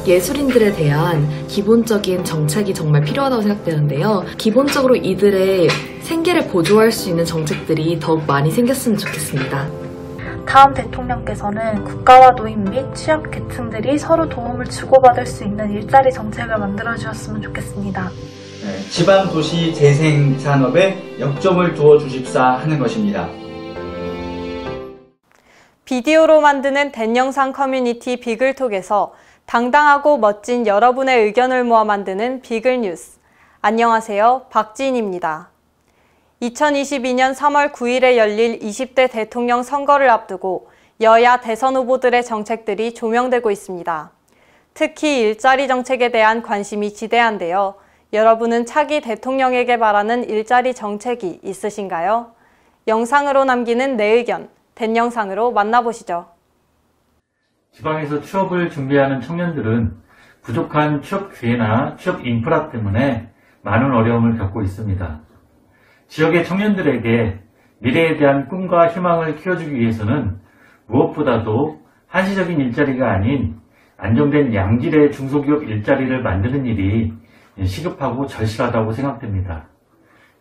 예술인들에 대한 기본적인 정책이 정말 필요하다고 생각되는데요. 기본적으로 이들의 생계를 보조할 수 있는 정책들이 더욱 많이 생겼으면 좋겠습니다. 다음 대통령께서는 국가와 노인 및 취약계층들이 서로 도움을 주고받을 수 있는 일자리 정책을 만들어주셨으면 좋겠습니다. 지방도시 재생산업에 역점을 두어 주십사 하는 것입니다. 비디오로 만드는 댄영상 커뮤니티 비글톡에서 당당하고 멋진 여러분의 의견을 모아 만드는 비글뉴스. 안녕하세요, 박지인입니다. 2022년 3월 9일에 열릴 20대 대통령 선거를 앞두고 여야 대선 후보들의 정책들이 조명되고 있습니다. 특히 일자리 정책에 대한 관심이 지대한데요. 여러분은 차기 대통령에게 바라는 일자리 정책이 있으신가요? 영상으로 남기는 내 의견, 댄영상으로 만나보시죠. 지방에서 취업을 준비하는 청년들은 부족한 취업 기회나 취업 인프라 때문에 많은 어려움을 겪고 있습니다. 지역의 청년들에게 미래에 대한 꿈과 희망을 키워주기 위해서는 무엇보다도 한시적인 일자리가 아닌 안정된 양질의 중소기업 일자리를 만드는 일이 시급하고 절실하다고 생각됩니다.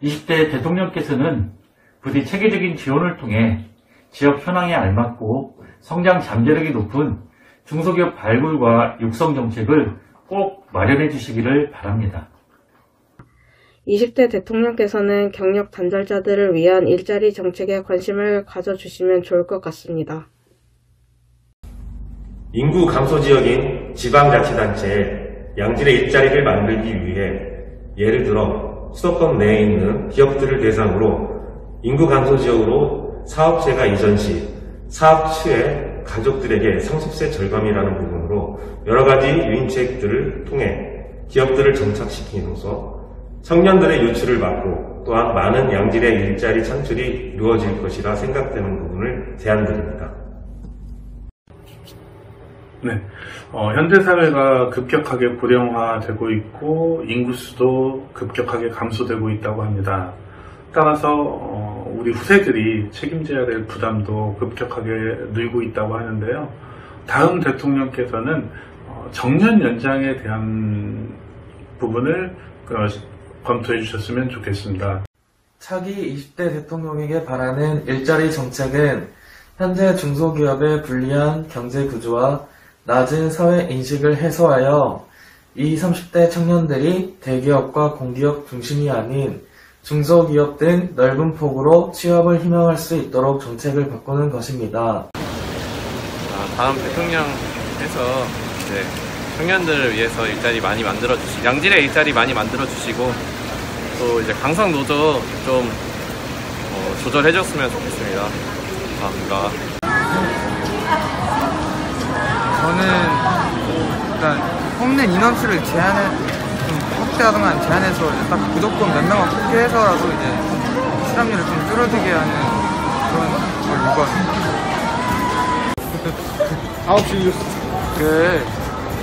20대 대통령께서는 부디 체계적인 지원을 통해 지역 현황에 알맞고 성장 잠재력이 높은 중소기업 발굴과 육성 정책을 꼭 마련해 주시기를 바랍니다. 20대 대통령께서는 경력 단절자들을 위한 일자리 정책에 관심을 가져주시면 좋을 것 같습니다. 인구 감소 지역인 지방자치단체에 양질의 일자리를 만들기 위해 예를 들어 수도권 내에 있는 기업들을 대상으로 인구 감소 지역으로 사업체가 이전 시 사업 초에 가족들에게 상속세 절감이라는 부분으로 여러 가지 유인책들을 통해 기업들을 정착시킴으로써 청년들의 유출을 막고 또한 많은 양질의 일자리 창출이 이루어질 것이라 생각되는 부분을 제안드립니다. 네, 현대 사회가 급격하게 고령화되고 있고 인구수도 급격하게 감소되고 있다고 합니다. 따라서 우리 후세들이 책임져야 될 부담도 급격하게 늘고 있다고 하는데요. 다음 대통령께서는 정년 연장에 대한 부분을 검토해 주셨으면 좋겠습니다. 차기 20대 대통령에게 바라는 일자리 정책은 현재 중소기업의 불리한 경제구조와 낮은 사회인식을 해소하여 20, 30대 청년들이 대기업과 공기업 중심이 아닌 중소기업 등 넓은 폭으로 취업을 희망할 수 있도록 정책을 바꾸는 것입니다. 다음 대통령께서 청년들을 위해서 일자리 많이 만들어주시고 양질의 일자리 많이 만들어주시고 또 이제 강성노조 좀 조절해줬으면 좋겠습니다. 감사합니다. 저는 일단 뽑는 인원수를 좀 확대하거나 제한해서 딱 무조건 몇 명만 뽑게 해서라도 이제 실업률을 좀 줄어들게 하는 그런 걸 요구합니다. 9시 뉴스.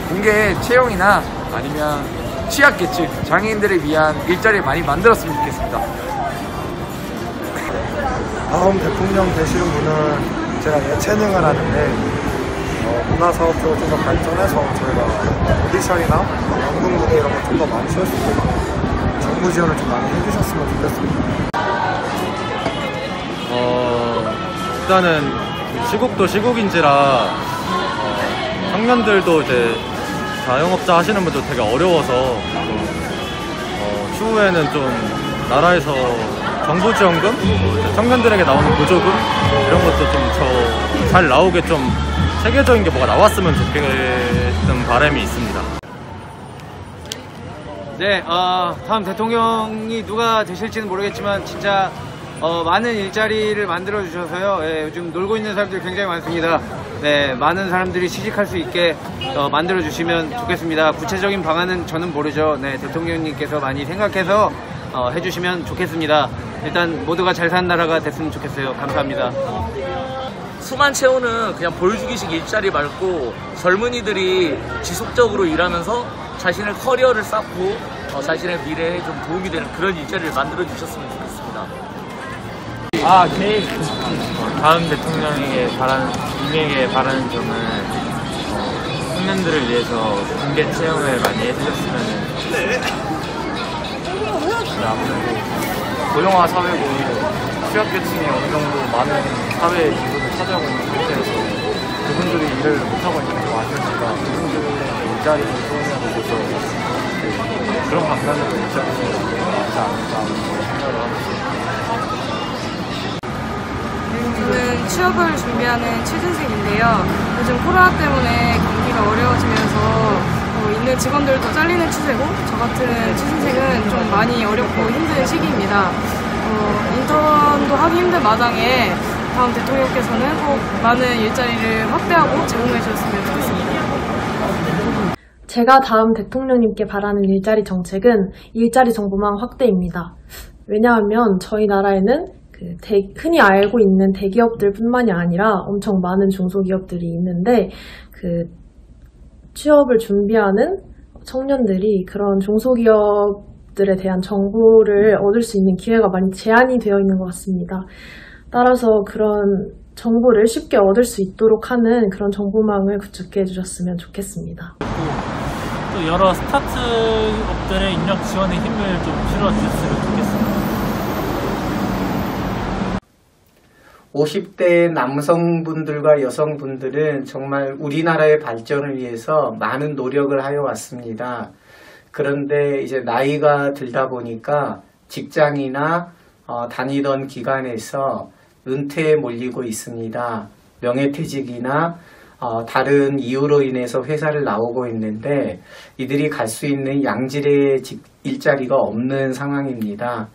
공개 채용이나 아니면 취약계층, 장애인들을 위한 일자리를 많이 만들었으면 좋겠습니다. 다음 대통령 되시는 분은 제가 예체능을 하는데 문화사업 쪽을 좀 더 발전해서 저희가 오디션이나 연극 무대 이런 거 좀 더 많이 쏠 수 있도록 정부 지원을 좀 많이 해주셨으면 좋겠습니다. 일단은 시국도 시국인지라 청년들도 이제 자영업자 하시는 분들 되게 어려워서 추후에는 좀 나라에서 정부 지원금, 청년들에게 나오는 보조금 이런 것도 좀 잘 나오게 좀 체계적인 게 뭐가 나왔으면 좋겠는 바람이 있습니다. 네, 다음 대통령이 누가 되실지는 모르겠지만 진짜 많은 일자리를 만들어 주셔서요. 요즘 놀고 있는 사람들이 굉장히 많습니다. 네, 많은 사람들이 취직할 수 있게 만들어 주시면 좋겠습니다. 구체적인 방안은 저는 모르죠. 네, 대통령님께서 많이 생각해서 해주시면 좋겠습니다. 일단 모두가 잘 사는 나라가 됐으면 좋겠어요. 감사합니다. 수만 채우는 그냥 보여주기식 일자리 말고 젊은이들이 지속적으로 일하면서 자신의 커리어를 쌓고 자신의 미래에 좀 도움이 되는 그런 일자리를 만들어 주셨으면 좋겠습니다. 다음 대통령에게 바라는 점은 청년들을 위해서 공개 체험을 많이 해주셨으면 좋겠습니다. 아무래도 고령화 사회고 취약계층이 어느 정도 많은 사회의 기분을 차지하고 있는 상태에서 그분들이 일을 못하고 있는 거 아니니까 그분들의 일자리를 소원하고 있어서 그런 방면으로 일자리를 하지 않을까 생각을 하고 있습니다. 저는 취업을 준비하는 취준생인데요. 요즘 코로나 때문에 경기가 어려워지면서 있는 직원들도 잘리는 추세고 저 같은 취준생은 좀 많이 어렵고 힘든 시기입니다. 인턴도 하기 힘든 마당에 다음 대통령께서는 꼭 많은 일자리를 확대하고 제공해 주셨으면 좋겠습니다. 제가 다음 대통령님께 바라는 일자리 정책은 일자리 정보망 확대입니다. 왜냐하면 저희 나라에는 흔히 알고 있는 대기업들 뿐만이 아니라 엄청 많은 중소기업들이 있는데 취업을 준비하는 청년들이 그런 중소기업들에 대한 정보를 얻을 수 있는 기회가 많이 제한이 되어 있는 것 같습니다. 따라서 그런 정보를 쉽게 얻을 수 있도록 하는 그런 정보망을 구축해 주셨으면 좋겠습니다. 또 여러 스타트업들의 인력 지원의 힘을 좀 실어주셨으면 좋겠습니다. 50대 남성분들과 여성분들은 정말 우리나라의 발전을 위해서 많은 노력을 하여 왔습니다. 그런데 이제 나이가 들다 보니까 직장이나 다니던 기관에서 은퇴에 몰리고 있습니다. 명예퇴직이나 다른 이유로 인해서 회사를 나오고 있는데 이들이 갈 수 있는 양질의 일자리가 없는 상황입니다.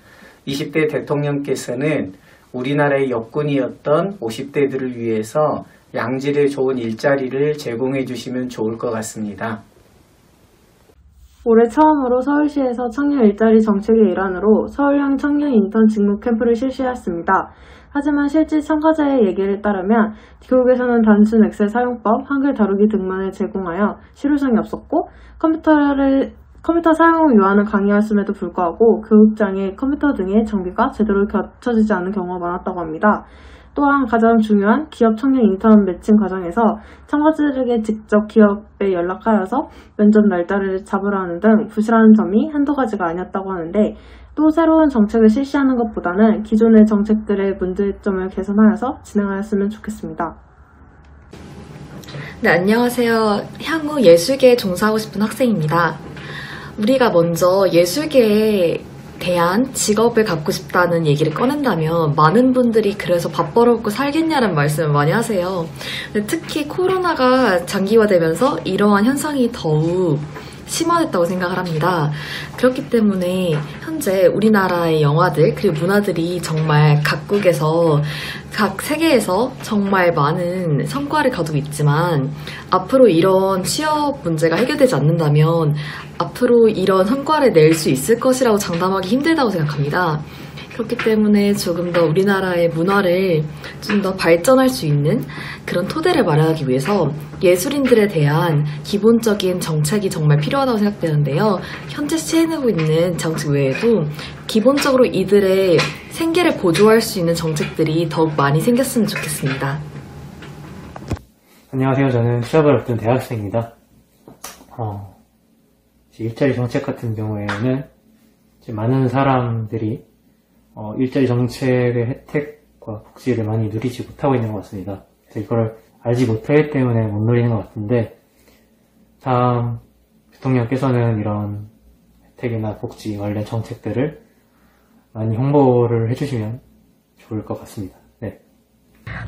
20대 대통령께서는 우리나라의 역군이었던 50대들을 위해서 양질의 좋은 일자리를 제공해 주시면 좋을 것 같습니다. 올해 처음으로 서울시에서 청년 일자리 정책의 일환으로 서울형 청년 인턴 직무 캠프를 실시했습니다. 하지만 실제 참가자의 얘기를 따르면 교육에서는 단순 엑셀 사용법, 한글 다루기 등만을 제공하여 실효성이 없었고 컴퓨터 사용을 요하는 강의였음에도 불구하고 교육장에 컴퓨터 등의 장비가 제대로 갖춰지지 않은 경우가 많았다고 합니다. 또한 가장 중요한 기업 청년 인턴 매칭 과정에서 참가자들에게 직접 기업에 연락하여서 면접 날짜를 잡으려 하는 등 부실한 점이 한두 가지가 아니었다고 하는데 또 새로운 정책을 실시하는 것보다는 기존의 정책들의 문제점을 개선하여서 진행하였으면 좋겠습니다. 네, 안녕하세요. 향후 예술계에 종사하고 싶은 학생입니다. 우리가 먼저 예술계에 대한 직업을 갖고 싶다는 얘기를 꺼낸다면 많은 분들이 그래서 밥 벌어먹고 살겠냐는 말씀을 많이 하세요. 특히 코로나가 장기화되면서 이러한 현상이 더욱 심화됐다고 생각을 합니다. 그렇기 때문에 현재 우리나라의 영화들 그리고 문화들이 정말 각국에서 각 세계에서 정말 많은 성과를 거두고 있지만 앞으로 이런 취업 문제가 해결되지 않는다면 앞으로 이런 성과를 낼 수 있을 것이라고 장담하기 힘들다고 생각합니다. 그렇기 때문에 조금 더 우리나라의 문화를 좀 더 발전할 수 있는 그런 토대를 마련하기 위해서 예술인들에 대한 기본적인 정책이 정말 필요하다고 생각되는데요. 현재 시행하고 있는 정책 외에도 기본적으로 이들의 생계를 보조할 수 있는 정책들이 더욱 많이 생겼으면 좋겠습니다. 안녕하세요. 저는 취업을 앞둔 대학생입니다. 일자리 정책 같은 경우에는 많은 사람들이 일자리 정책의 혜택과 복지를 많이 누리지 못하고 있는 것 같습니다. 그래서 이걸 알지 못하기 때문에 못 누리는 것 같은데 다음 대통령께서는 이런 혜택이나 복지 관련 정책들을 많이 홍보를 해주시면 좋을 것 같습니다. 네.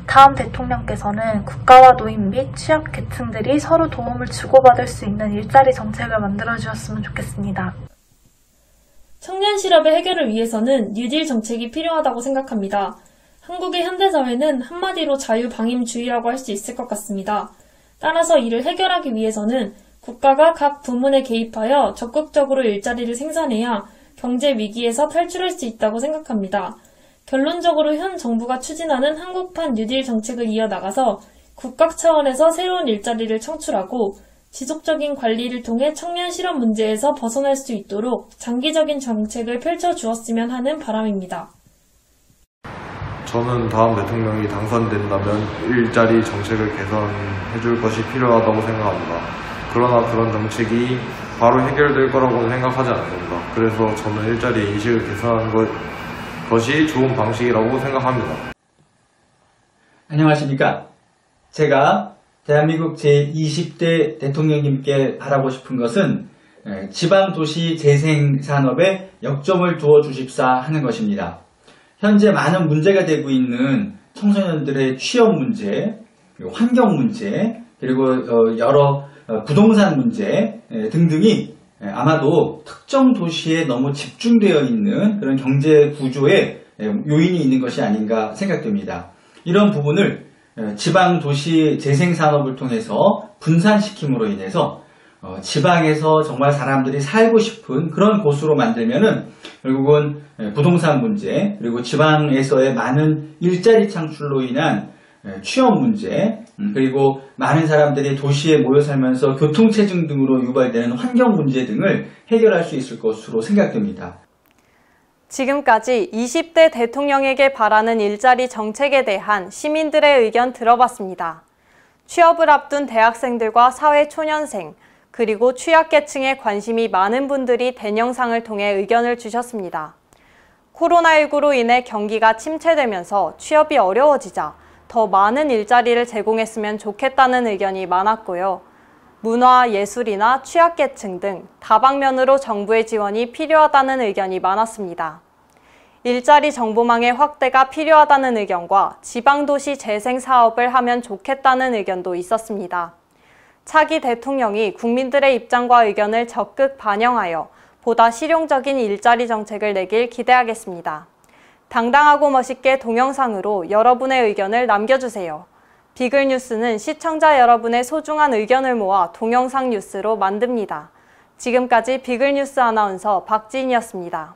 다음 대통령께서는 국가와 노인 및 취약계층들이 서로 도움을 주고받을 수 있는 일자리 정책을 만들어주셨으면 좋겠습니다. 청년 실업의 해결을 위해서는 뉴딜 정책이 필요하다고 생각합니다. 한국의 현대사회는 한마디로 자유방임주의라고 할 수 있을 것 같습니다. 따라서 이를 해결하기 위해서는 국가가 각 부문에 개입하여 적극적으로 일자리를 생산해야 경제 위기에서 탈출할 수 있다고 생각합니다. 결론적으로 현 정부가 추진하는 한국판 뉴딜 정책을 이어나가서 국가 차원에서 새로운 일자리를 창출하고 지속적인 관리를 통해 청년 실업 문제에서 벗어날 수 있도록 장기적인 정책을 펼쳐주었으면 하는 바람입니다. 저는 다음 대통령이 당선된다면 일자리 정책을 개선해줄 것이 필요하다고 생각합니다. 그러나 그런 정책이 바로 해결될 거라고 생각하지 않습니다. 그래서 저는 일자리 인식을 개선하는 것이 좋은 방식이라고 생각합니다. 안녕하십니까. 제가 대한민국 제20대 대통령님께 바라고 싶은 것은 지방도시 재생산업에 역점을 두어 주십사 하는 것입니다. 현재 많은 문제가 되고 있는 청소년들의 취업 문제, 환경 문제, 그리고 여러 부동산 문제 등등이 아마도 특정 도시에 너무 집중되어 있는 그런 경제 구조의 요인이 있는 것이 아닌가 생각됩니다. 이런 부분을 지방도시 재생산업을 통해서 분산시킴으로 인해서 지방에서 정말 사람들이 살고 싶은 그런 곳으로 만들면은 결국은 부동산 문제, 그리고 지방에서의 많은 일자리 창출로 인한 취업 문제, 그리고 많은 사람들이 도시에 모여 살면서 교통체증 등으로 유발되는 환경 문제 등을 해결할 수 있을 것으로 생각됩니다. 지금까지 20대 대통령에게 바라는 일자리 정책에 대한 시민들의 의견 들어봤습니다. 취업을 앞둔 대학생들과 사회 초년생, 그리고 취약계층에 관심이 많은 분들이 댄영상을 통해 의견을 주셨습니다. 코로나19로 인해 경기가 침체되면서 취업이 어려워지자 더 많은 일자리를 제공했으면 좋겠다는 의견이 많았고요. 문화, 예술이나 취약계층 등 다방면으로 정부의 지원이 필요하다는 의견이 많았습니다. 일자리 정보망의 확대가 필요하다는 의견과 지방도시 재생 사업을 하면 좋겠다는 의견도 있었습니다. 차기 대통령이 국민들의 입장과 의견을 적극 반영하여 보다 실용적인 일자리 정책을 내길 기대하겠습니다. 당당하고 멋있게 동영상으로 여러분의 의견을 남겨주세요. 비글뉴스는 시청자 여러분의 소중한 의견을 모아 동영상 뉴스로 만듭니다. 지금까지 비글뉴스 아나운서 박지인이었습니다.